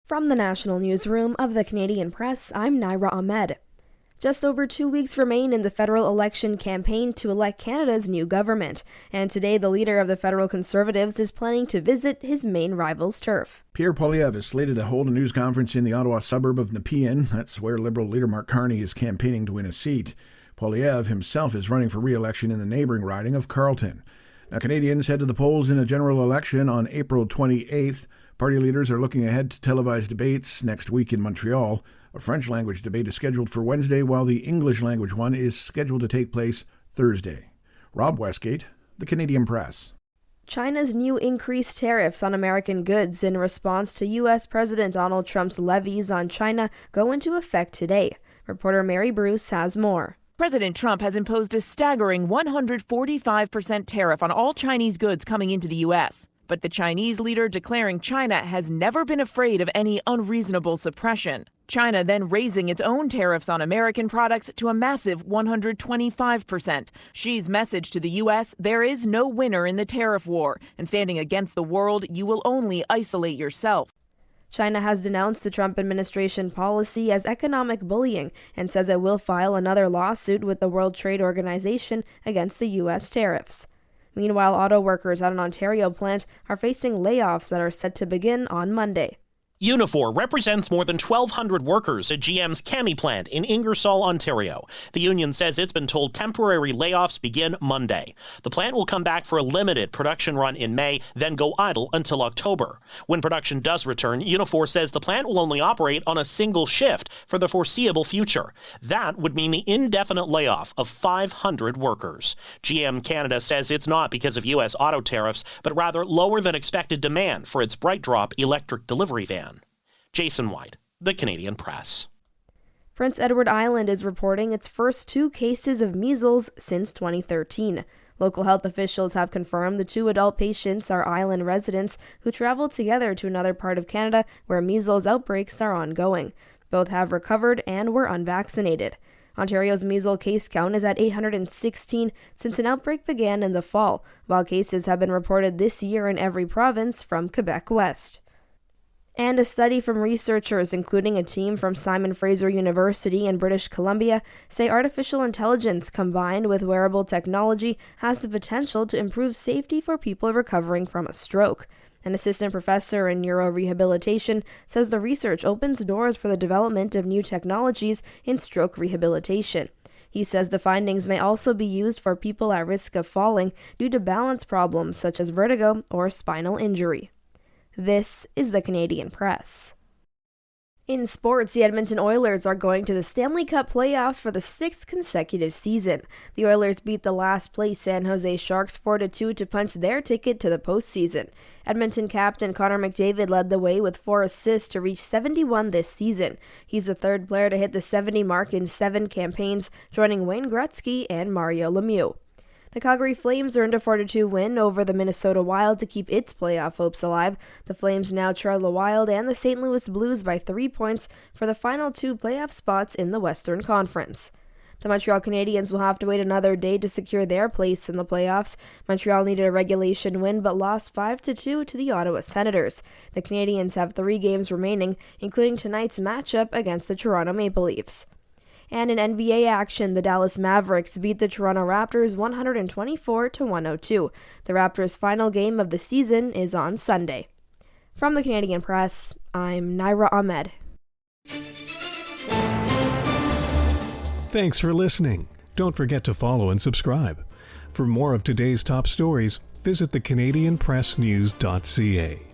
From the National Newsroom of the Canadian Press, I'm Naira Ahmed. Just over 2 weeks remain in the federal election campaign to elect Canada's new government, and today the leader of the federal Conservatives is planning to visit his main rival's turf. Poilievre is slated to hold a news conference in the Ottawa suburb of Nepean. That's where Liberal leader Mark Carney is campaigning to win a seat. Poilievre himself is running for re-election in the neighbouring riding of Carleton. Now, Canadians head to the polls in a general election on April 28th. Party leaders are looking ahead to televised debates next week in Montreal. A French-language debate is scheduled for Wednesday, while the English-language one is scheduled to take place Thursday. Rob Westgate, The Canadian Press. China's new increased tariffs on American goods in response to U.S. President Donald Trump's levies on China go into effect today. Reporter Mary Bruce has more. President Trump has imposed a staggering 145% tariff on all Chinese goods coming into the U.S., but the Chinese leader declaring China has never been afraid of any unreasonable suppression. China then raising its own tariffs on American products to a massive 125%. Xi's message to the U.S., there is no winner in the tariff war, and standing against the world, you will only isolate yourself. China has denounced the Trump administration policy as economic bullying and says it will file another lawsuit with the World Trade Organization against the U.S. tariffs. Meanwhile, auto workers at an Ontario plant are facing layoffs that are set to begin on Monday. Unifor represents more than 1,200 workers at GM's Kami plant in Ingersoll, Ontario. The union says it's been told temporary layoffs begin Monday. The plant will come back for a limited production run in May, then go idle until October. When production does return, Unifor says the plant will only operate on a single shift for the foreseeable future. That would mean the indefinite layoff of 500 workers. GM Canada says it's not because of U.S. auto tariffs, but rather lower than expected demand for its BrightDrop electric delivery van. Jason White, The Canadian Press. Prince Edward Island is reporting its first 2 cases of measles since 2013. Local health officials have confirmed the 2 adult patients are island residents who traveled together to another part of Canada where measles outbreaks are ongoing. Both have recovered and were unvaccinated. Ontario's measles case count is at 816 since an outbreak began in the fall, while cases have been reported this year in every province from Quebec West. And a study from researchers, including a team from Simon Fraser University in British Columbia, say artificial intelligence combined with wearable technology has the potential to improve safety for people recovering from a stroke. An assistant professor in neurorehabilitation says the research opens doors for the development of new technologies in stroke rehabilitation. He says the findings may also be used for people at risk of falling due to balance problems such as vertigo or spinal injury. This is the Canadian Press. In sports, the Edmonton Oilers are going to the Stanley Cup playoffs for the 6th consecutive season. The Oilers beat the last-place San Jose Sharks 4-2 to punch their ticket to the postseason. Edmonton captain Connor McDavid led the way with 4 assists to reach 71 this season. He's the 3rd player to hit the 70 mark in 7 campaigns, joining Wayne Gretzky and Mario Lemieux. The Calgary Flames earned a 4-2 win over the Minnesota Wild to keep its playoff hopes alive. The Flames now trail the Wild and the St. Louis Blues by 3 points for the final 2 playoff spots in the Western Conference. The Montreal Canadiens will have to wait another day to secure their place in the playoffs. Montreal needed a regulation win but lost 5-2 to the Ottawa Senators. The Canadiens have 3 games remaining, including tonight's matchup against the Toronto Maple Leafs. And in NBA action, the Dallas Mavericks beat the Toronto Raptors 124-102. The Raptors' final game of the season is on Sunday. From the Canadian Press, I'm Naira Ahmed. Thanks for listening. Don't forget to follow and subscribe. For more of today's top stories, visit thecanadianpressnews.ca.